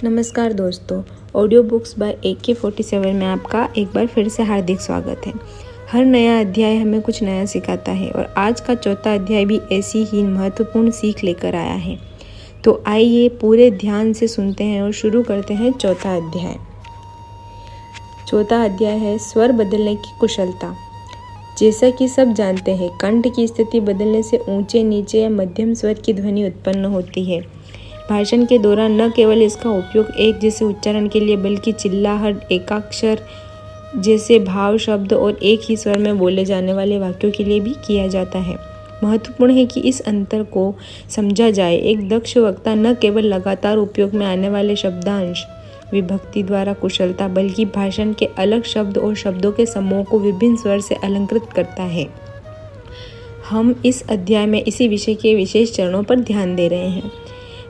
नमस्कार दोस्तों, audio books bye AK47 में आपका एक बार फिर से हार्दिक स्वागत है। हर नया अध्याय हमें कुछ नया सिखाता है और आज का चौथा अध्याय भी ऐसी ही महत्वपूर्ण सीख लेकर आया है। तो आइए पूरे ध्यान से सुनते हैं और शुरू करते हैं चौथा अध्याय। चौथा अध्याय है स्वर बदलने की कुशलता। जैसा कि सब जानते हैं, कंठ की स्थिति बदलने से ऊंचे, नीचे या मध्यम स्वर की ध्वनि उत्पन्न होती है। भाषण के दौरान न केवल इसका उपयोग एक जैसे उच्चारण के लिए बल्कि चिल्लाहट, एकाक्षर जैसे भाव शब्द और एक ही स्वर में बोले जाने वाले वाक्यों के लिए भी किया जाता है। महत्वपूर्ण है कि इस अंतर को समझा जाए। एक दक्ष वक्ता न केवल लगातार उपयोग में आने वाले शब्दांश, विभक्ति द्वारा कुशलता, बल्कि भाषण के अलग शब्द और शब्दों के समूह को विभिन्न स्वर से अलंकृत करता है। हम इस अध्याय में इसी विषय के विशेष चरणों पर ध्यान दे रहे हैं।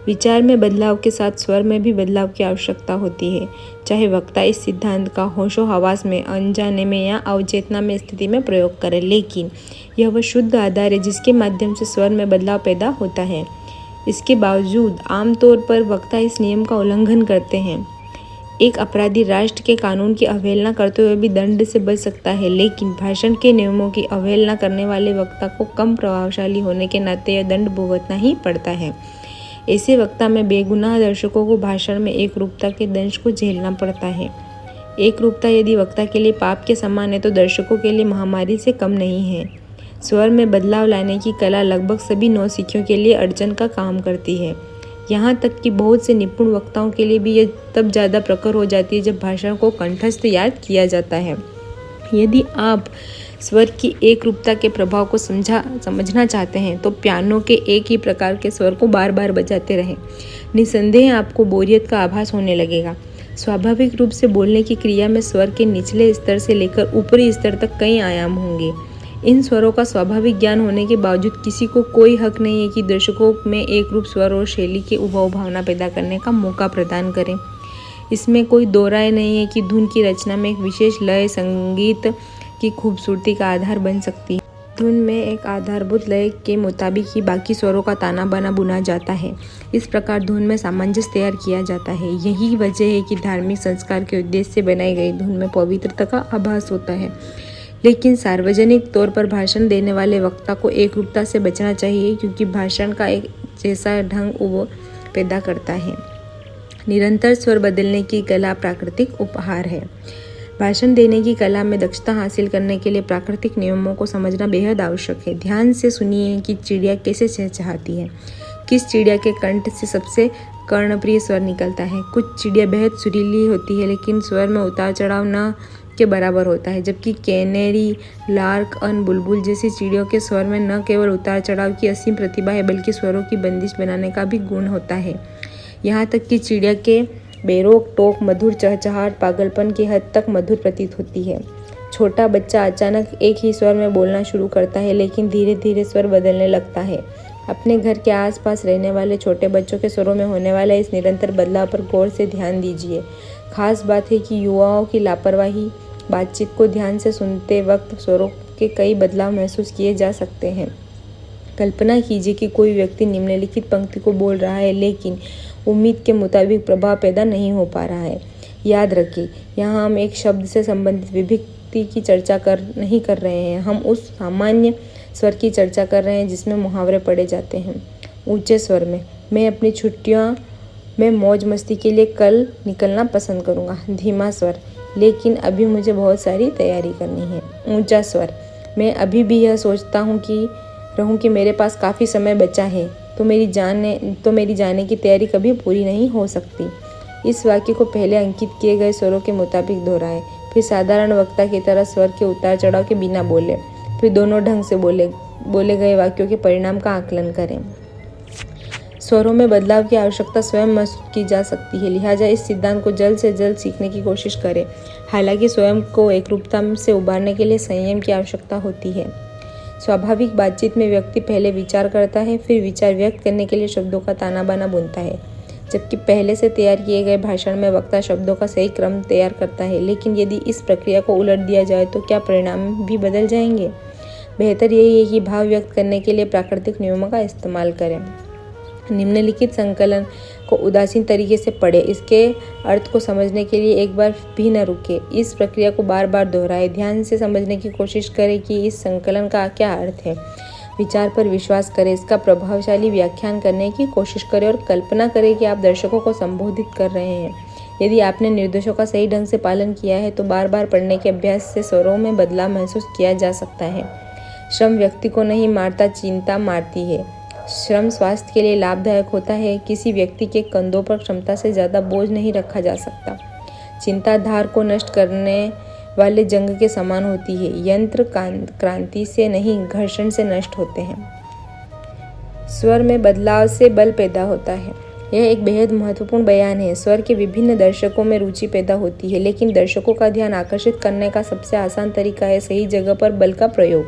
विचार में बदलाव के साथ स्वर में भी बदलाव की आवश्यकता होती है, चाहे वक्ता इस सिद्धांत का होशो हवास में, अनजाने में या अवचेतना में स्थिति में प्रयोग करे, लेकिन यह वह शुद्ध आधार है जिसके माध्यम से स्वर में बदलाव पैदा होता है। इसके बावजूद आमतौर पर वक्ता इस नियम का उल्लंघन करते हैं। एक अपराधी राष्ट्र के कानून की अवहेलना करते हुए भी दंड से बच सकता है, लेकिन भाषण के नियमों की अवहेलना करने वाले वक्ता को कम प्रभावशाली होने के नाते यह दंड भुगतना ही पड़ता है। ऐसे वक्ता में बेगुनाह दर्शकों को भाषण में एक रूपता के दंश को झेलना पड़ता है। एक रूपता यदि वक्ता के लिए पाप के समान है तो दर्शकों के लिए महामारी से कम नहीं है। स्वर में बदलाव लाने की कला लगभग सभी नौसिखियों के लिए अड़चन का काम करती है। यहाँ तक कि बहुत से निपुण वक्ताओं के लिए भी यह तब ज़्यादा प्रखर हो जाती है जब भाषण को कंठस्थ याद किया जाता है। यदि आप स्वर की एक रूपता के प्रभाव को समझना चाहते हैं तो पियानो के एक ही प्रकार के स्वर को बार बार बजाते रहें। निसंदेह आपको बोरियत का आभास होने लगेगा। स्वाभाविक रूप से बोलने की क्रिया में स्वर के निचले स्तर से लेकर ऊपरी स्तर तक कई आयाम होंगे। इन स्वरों का स्वाभाविक ज्ञान होने के बावजूद किसी को कोई हक नहीं है कि दर्शकों में एक रूप स्वर और शैली के उभाऊ भावना पैदा करने का मौका प्रदान करें। इसमें कोई दो राय नहीं है कि धुन की रचना में एक विशेष लय संगीत की खूबसूरती का आधार बन सकती है। धुन में एक आधारभूत लय के मुताबिक ही बाकी स्वरों का ताना बाना बुना जाता है। इस प्रकार धुन में सामंजस्य तैयार किया जाता है। यही वजह है कि धार्मिक संस्कार के उद्देश्य से बनाई गई धुन में पवित्रता का आभास होता है। लेकिन सार्वजनिक तौर पर भाषण देने वाले वक्ता को एक रूपता से बचना चाहिए, क्योंकि भाषण का एक जैसा ढंग वो पैदा करता है। निरंतर स्वर बदलने की कला प्राकृतिक उपहार है। भाषण देने की कला में दक्षता हासिल करने के लिए प्राकृतिक नियमों को समझना बेहद आवश्यक है। ध्यान से सुनिए कि चिड़िया कैसे चहचहाती है। किस चिड़िया के कंठ से सबसे कर्णप्रिय स्वर निकलता है। कुछ चिड़िया बेहद सुरीली होती है, लेकिन स्वर में उतार चढ़ाव न के बराबर होता है, जबकि कैनेरी, लार्क, बुलबुल जैसी चिड़ियों के स्वर में न केवल उतार चढ़ाव की असीम प्रतिभा है, बल्कि स्वरों की बंदिश बनाने का भी गुण होता है। यहाँ तक कि चिड़िया के बेरोक टोक मधुर चहचहाट पागलपन की हद तक मधुर प्रतीत होती है। छोटा बच्चा अचानक एक ही स्वर में बोलना शुरू करता है, लेकिन धीरे धीरे स्वर बदलने लगता है। अपने घर के आसपास रहने वाले छोटे बच्चों के स्वरों में होने वाले इस निरंतर बदलाव पर गौर से ध्यान दीजिए। खास बात है कि युवाओं की लापरवाही बातचीत को ध्यान से सुनते वक्त स्वरों के कई बदलाव महसूस किए जा सकते हैं। कल्पना कीजिए कि कोई व्यक्ति निम्नलिखित पंक्ति को बोल रहा है, लेकिन उम्मीद के मुताबिक प्रभाव पैदा नहीं हो पा रहा है। याद रखिए, यहाँ हम एक शब्द से संबंधित विभक्ति की चर्चा नहीं कर रहे हैं। हम उस सामान्य स्वर की चर्चा कर रहे हैं जिसमें मुहावरे पढ़े जाते हैं। ऊंचे स्वर में, मैं अपनी छुट्टियों में मौज मस्ती के लिए कल निकलना पसंद करूँगा। धीमा स्वर, लेकिन अभी मुझे बहुत सारी तैयारी करनी है। ऊंचा स्वर, मैं अभी भी यह सोचता हूँ कि मेरे पास काफ़ी समय बचा है, तो मेरी जाने की तैयारी कभी पूरी नहीं हो सकती। इस वाक्य को पहले अंकित किए गए स्वरों के मुताबिक दोहराएं, फिर साधारण वक्ता की तरह स्वर के उतार चढ़ाव के बिना बोले, फिर दोनों ढंग से बोले गए वाक्यों के परिणाम का आकलन करें। स्वरों में बदलाव की आवश्यकता स्वयं महसूस की जा सकती है, लिहाजा इस सिद्धांत को जल्द से जल्द सीखने की कोशिश करें। हालांकि स्वयं को एकरूपता से उबारने के लिए संयम की आवश्यकता होती है। स्वाभाविक बातचीत में व्यक्ति पहले विचार करता है, फिर विचार व्यक्त करने के लिए शब्दों का ताना बाना बुनता है, जबकि पहले से तैयार किए गए भाषण में वक्ता शब्दों का सही क्रम तैयार करता है। लेकिन यदि इस प्रक्रिया को उलट दिया जाए तो क्या परिणाम भी बदल जाएंगे? बेहतर यही है कि भाव व्यक्त करने के लिए प्राकृतिक नियमों का इस्तेमाल करें। निम्नलिखित संकलन को उदासीन तरीके से पढ़ें। इसके अर्थ को समझने के लिए एक बार भी न रुके। इस प्रक्रिया को बार बार दोहराएं। ध्यान से समझने की कोशिश करें कि इस संकलन का क्या अर्थ है। विचार पर विश्वास करें। इसका प्रभावशाली व्याख्यान करने की कोशिश करें और कल्पना करें कि आप दर्शकों को संबोधित कर रहे हैं। यदि आपने निर्देशों का सही ढंग से पालन किया है तो बार बार पढ़ने के अभ्यास से स्वरों में बदलाव महसूस किया जा सकता है। श्रम व्यक्ति को नहीं मारता, चिंता मारती है। श्रम स्वास्थ्य के लिए लाभदायक होता है। किसी व्यक्ति के कंधों पर क्षमता से ज़्यादा बोझ नहीं रखा जा सकता। चिंता धार को नष्ट करने वाले जंग के समान होती है। यंत्र क्रांति से नहीं, घर्षण से नष्ट होते हैं। स्वर में बदलाव से बल पैदा होता है। यह एक बेहद महत्वपूर्ण बयान है। स्वर के विभिन्न दर्शकों में रुचि पैदा होती है, लेकिन दर्शकों का ध्यान आकर्षित करने का सबसे आसान तरीका है सही जगह पर बल का प्रयोग।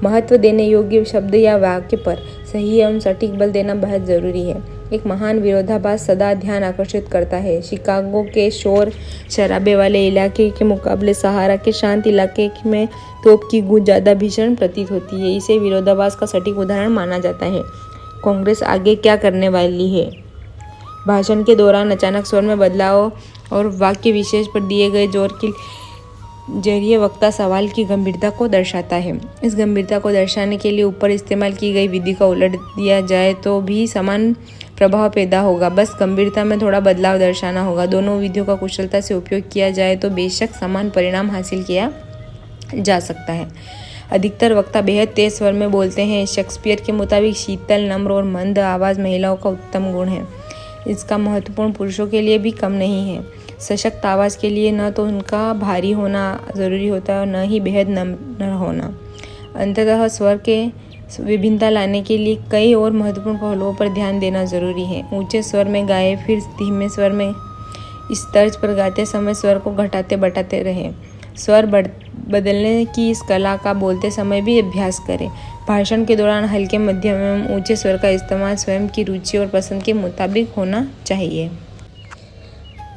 महत्व देने योग्य शब्द या वाक्य पर सही एवं सटीक बल देना बहुत जरूरी है। एक महान विरोधाभास सदा ध्यान आकर्षित करता है। शिकागो के शोर शराबे वाले इलाके के मुकाबले सहारा के शांत इलाके में तोप की गूंज ज़्यादा भीषण प्रतीत होती है। इसे विरोधाभास का सटीक उदाहरण माना जाता है। कांग्रेस आगे क्या करने वाली है? भाषण के दौरान अचानक स्वर में बदलाव और वाक्य विशेष पर दिए गए जोर के जरिए वक्ता सवाल की गंभीरता को दर्शाता है। इस गंभीरता को दर्शाने के लिए ऊपर इस्तेमाल की गई विधि का उलट दिया जाए तो भी समान प्रभाव पैदा होगा। बस गंभीरता में थोड़ा बदलाव दर्शाना होगा। दोनों विधियों का कुशलता से उपयोग किया जाए तो बेशक समान परिणाम हासिल किया जा सकता है। अधिकतर वक्ता बेहद तेज स्वर में बोलते हैं। शेक्सपियर के मुताबिक शीतल, नम्र और मंद आवाज़ महिलाओं का उत्तम गुण है। इसका महत्वपूर्ण पुरुषों के लिए भी कम नहीं है। सशक्त आवाज़ के लिए न तो उनका भारी होना ज़रूरी होता है और न ही बेहद नम्र होना। अंततः स्वर के विभिन्नता लाने के लिए कई और महत्वपूर्ण पहलुओं पर ध्यान देना ज़रूरी है। ऊंचे स्वर में गाएं, फिर धीमे स्वर में। इस तर्ज पर गाते समय स्वर को घटाते बढ़ाते रहें। स्वर बदलने की इस कला का बोलते समय भी अभ्यास करें। भाषण के दौरान हल्के, मध्यम एवं ऊंचे स्वर का इस्तेमाल स्वयं की रुचि और पसंद के मुताबिक होना चाहिए।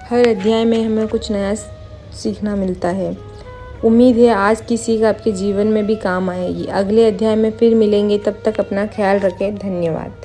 हर अध्याय में हमें कुछ नया सीखना मिलता है। उम्मीद है आज की सीख आपके जीवन में भी काम आएगी। अगले अध्याय में फिर मिलेंगे, तब तक अपना ख्याल रखें। धन्यवाद।